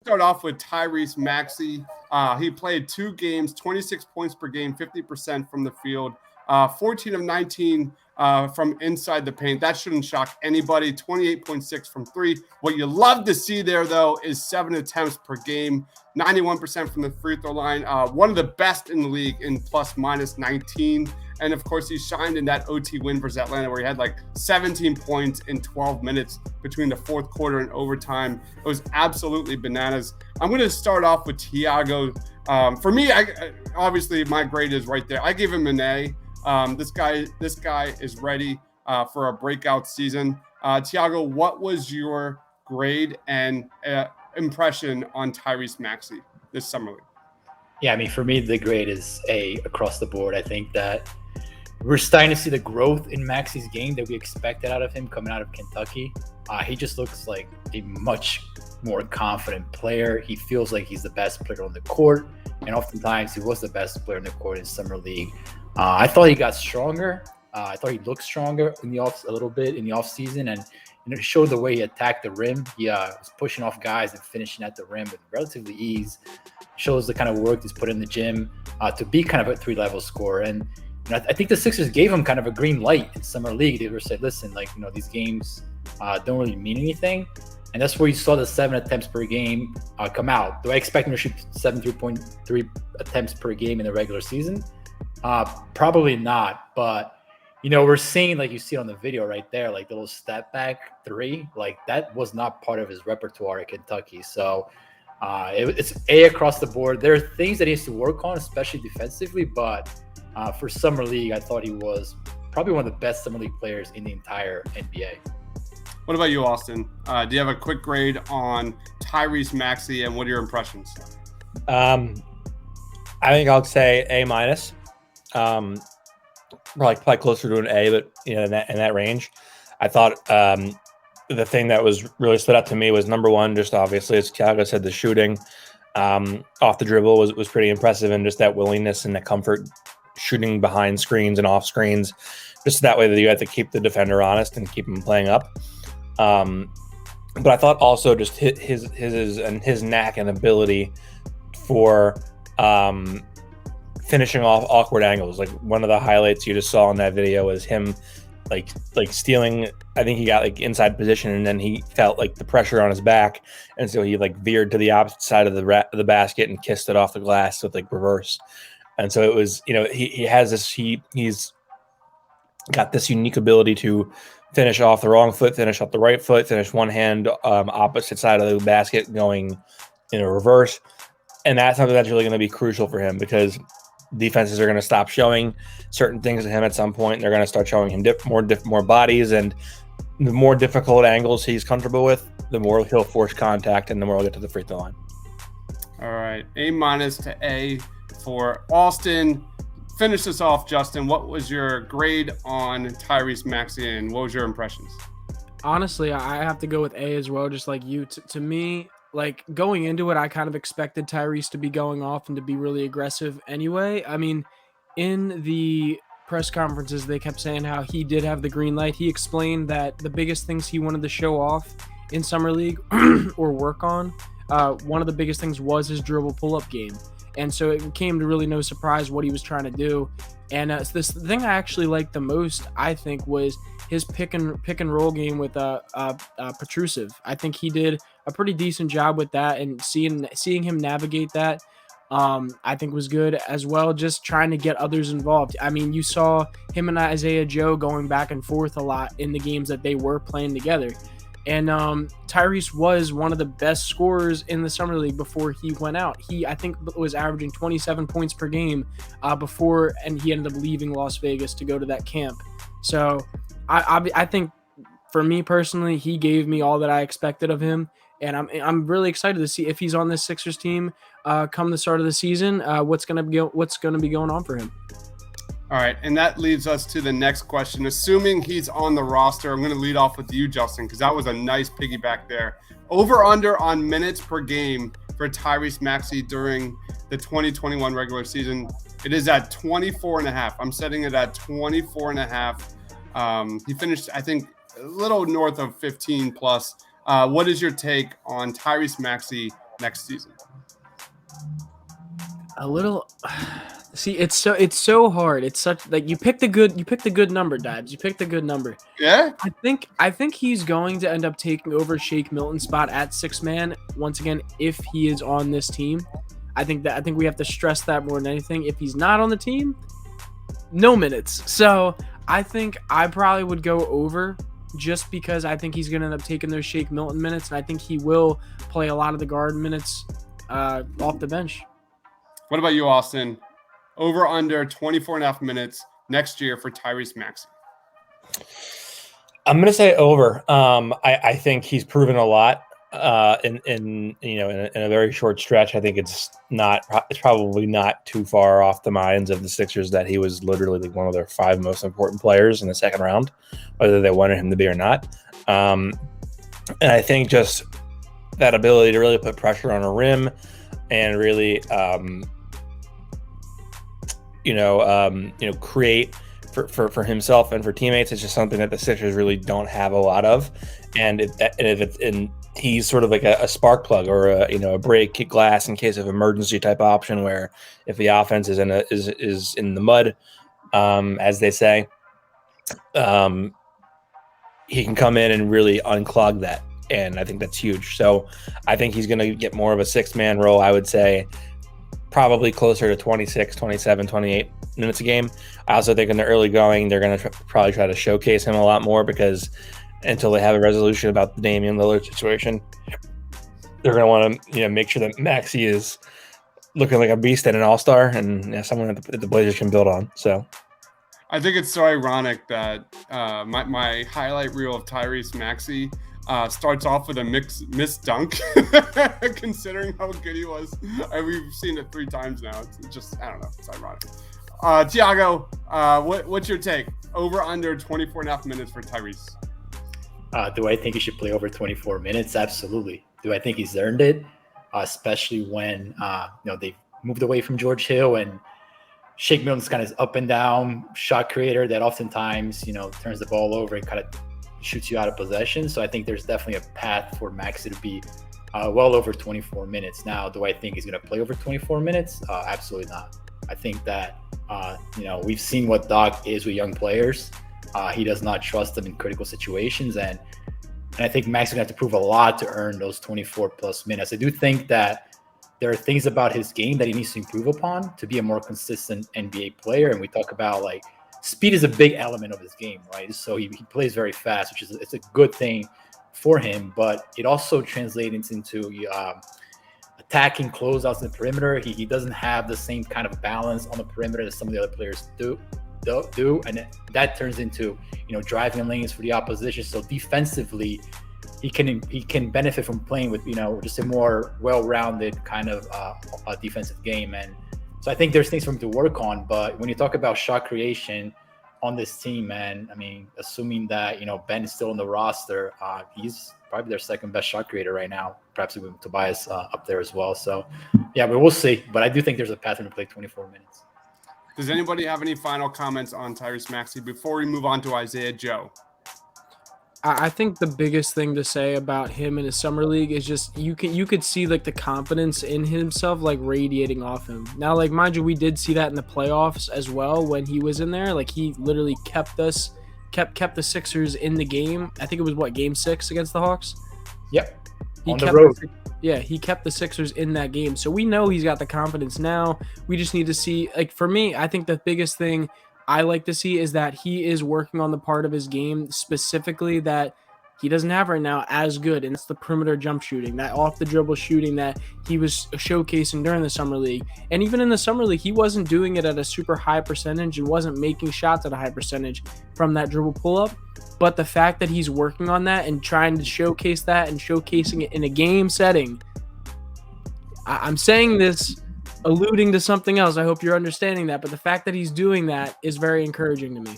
start off with Tyrese Maxey. He played 2 games, 26 points per game, 50% from the field, 14 of 19 from inside the paint. That shouldn't shock anybody. 28.6 from 3. What you love to see there, though, is 7 attempts per game, 91% from the free throw line. One of the best in the league in plus minus 19. And of course, he shined in that OT win versus Atlanta, where he had like 17 points in 12 minutes between the fourth quarter and overtime. It was absolutely bananas. I'm going to start off with Tiago. For me, obviously my grade is right there. I give him an A. This guy is ready for a breakout season. Tiago, what was your grade and impression on Tyrese Maxey this summer league? Yeah, I mean, for me, the grade is A across the board. I think that we're starting to see the growth in Maxey's game that we expected out of him coming out of Kentucky. He just looks like a much more confident player. He feels like he's the best player on the court, and oftentimes he was the best player in the court in summer league. I thought he got stronger. I thought he looked stronger a little bit in the offseason, and it showed the way he attacked the rim. He was pushing off guys and finishing at the rim with relatively ease. Shows the kind of work he's put in the gym to be kind of a 3-level scorer. And I think the Sixers gave him kind of a green light in summer league. They were said, listen, these games don't really mean anything. And that's where you saw the 7 attempts per game come out. Do I expect him to shoot 73.3 attempts per game in the regular season? Probably not. But, we're seeing, like you see on the video right there, like the little step back 3, like that was not part of his repertoire at Kentucky. So it's A across the board. There are things that he has to work on, especially defensively, but for summer league, I thought he was probably one of the best summer league players in the entire NBA. What about you, Austin? Do you have a quick grade on Tyrese Maxey, and what are your impressions? I think I'll say A minus. Probably closer to an A, but in that range. I thought the thing that was really stood out to me was number one, just obviously, as Tiago said, the shooting off the dribble was pretty impressive, and just that willingness and the comfort shooting behind screens and off screens, just that way that you have to keep the defender honest and keep him playing up. But I thought also just his knack and ability for finishing off awkward angles. Like one of the highlights you just saw in that video was him like stealing. I think he got like inside position, and then he felt like the pressure on his back, and so he like veered to the opposite side of the basket and kissed it off the glass with like reverse. And so it was, he has this, he's got this unique ability to finish off the wrong foot, finish off the right foot, finish one hand opposite side of the basket going in a reverse. And that's something that's really going to be crucial for him, because defenses are going to stop showing certain things to him at some point. They're going to start showing him more bodies, and the more difficult angles he's comfortable with, the more he'll force contact and the more he'll get to the free throw line. All right. A minus to A for Austin. Finish this off, Justin. What was your grade on Tyrese Maxey, and what was your impressions? Honestly, I have to go with A as well, just like you. To me, like going into it, I kind of expected Tyrese to be going off and to be really aggressive anyway. I mean, in the press conferences, they kept saying how he did have the green light. He explained that the biggest things he wanted to show off in Summer League or work on, one of the biggest things was his dribble pull-up game. And so it came to really no surprise what he was trying to do. And this thing I actually liked the most, I think, was his pick and roll game with Petrusev. I think he did a pretty decent job with that, and seeing him navigate that, I think was good as well. Just trying to get others involved. I mean, you saw him and Isaiah Joe going back and forth a lot in the games that they were playing together. And Tyrese was one of the best scorers in the Summer League before he went out. He, I think, was averaging 27 points per game before, and he ended up leaving Las Vegas to go to that camp. So I think, for me personally, he gave me all that I expected of him, and I'm really excited to see if he's on this Sixers team come the start of the season. What's gonna be going on for him? All right, and that leads us to the next question. Assuming he's on the roster, I'm going to lead off with you, Justin, because that was a nice piggyback there. Over/under on minutes per game for Tyrese Maxey during the 2021 regular season. It is at 24.5. I'm setting it at 24.5. He finished, I think, a little north of 15 plus. What is your take on Tyrese Maxey next season? A little. See, it's so hard. It's such like you picked a good number, Dabs. You picked a good number. Yeah. I think he's going to end up taking over Shake Milton's spot at 6-man once again if he is on this team. I think we have to stress that more than anything. If he's not on the team, no minutes. So I think I probably would go over just because I think he's going to end up taking those Shake Milton minutes, and I think he will play a lot of the guard minutes off the bench. What about you, Austin? Over under 24.5 minutes next year for Tyrese Maxey. I'm going to say over. I think he's proven a lot in a very short stretch. I think it's probably not too far off the minds of the Sixers that he was literally like one of their 5 most important players in the second round, whether they wanted him to be or not. And I think just that ability to really put pressure on a rim and really create for himself and for teammates. It's just something that the Sixers really don't have a lot of, and he's sort of like a spark plug or a break glass in case of emergency type option, where if the offense is in the mud, as they say, he can come in and really unclog that, and I think that's huge. So I think he's going to get more of a 6-man role. I would say probably closer to 26, 27, 28 minutes a game. I also think in the early going, they're going to probably try to showcase him a lot more, because until they have a resolution about the Damian Lillard situation, they're going to want to make sure that Maxey is looking like a beast and an all-star, and someone that the Blazers can build on. So I think it's so ironic that my highlight reel of Tyrese Maxey starts off with a missed dunk, considering how good he was. And we've seen it 3 times now. It's just, I don't know. It's ironic. Tiago, what's your take? Over under 24.5 minutes for Tyrese. Do I think he should play over 24 minutes? Absolutely. Do I think he's earned it? Especially when they've moved away from George Hill, and Shake Milton's kind of up and down shot creator that oftentimes turns the ball over and kind of shoots you out of possession. So I think there's definitely a path for Maxey to be well over 24 minutes. Now, do I think he's going to play over 24 minutes? Absolutely not. I think that we've seen what Doc is with young players. He does not trust them in critical situations, and I think Maxey's going to have to prove a lot to earn those 24 plus minutes. I do think that there are things about his game that he needs to improve upon to be a more consistent NBA player. And we talk about like speed is a big element of his game, right? So he plays very fast, which is it's a good thing for him, but it also translates into attacking closeouts in the perimeter. He doesn't have the same kind of balance on the perimeter that some of the other players do, and that turns into driving lanes for the opposition. So defensively, he can benefit from playing with just a more well-rounded kind of defensive game. And so I think there's things for him to work on. But when you talk about shot creation on this team, man, I mean, assuming that Ben is still on the roster, he's probably their second best shot creator right now, perhaps with Tobias up there as well. So yeah, but we'll see. But I do think there's a path for him to play 24 minutes. Does anybody have any final comments on Tyrese Maxey before we move on to Isaiah Joe? I think the biggest thing to say about him in his summer league is just you could see like the confidence in himself like radiating off him. Now, like mind you, we did see that in the playoffs as well when he was in there. Like he literally kept the Sixers in the game. I think it was game 6 against the Hawks. Yep. He on the road. He kept the Sixers in that game. So we know he's got the confidence now. We just need to see, like for me, I think the biggest thing I like to see is that he is working on the part of his game specifically that he doesn't have right now as good, and it's the perimeter jump shooting, that off the dribble shooting that he was showcasing during the summer league. And even in the summer league, he wasn't doing it at a super high percentage and wasn't making shots at a high percentage from that dribble pull up. But the fact that he's working on that and trying to showcase that and showcasing it in a game setting, I'm saying this alluding to something else. I hope you're understanding that. But the fact that he's doing that is very encouraging to me.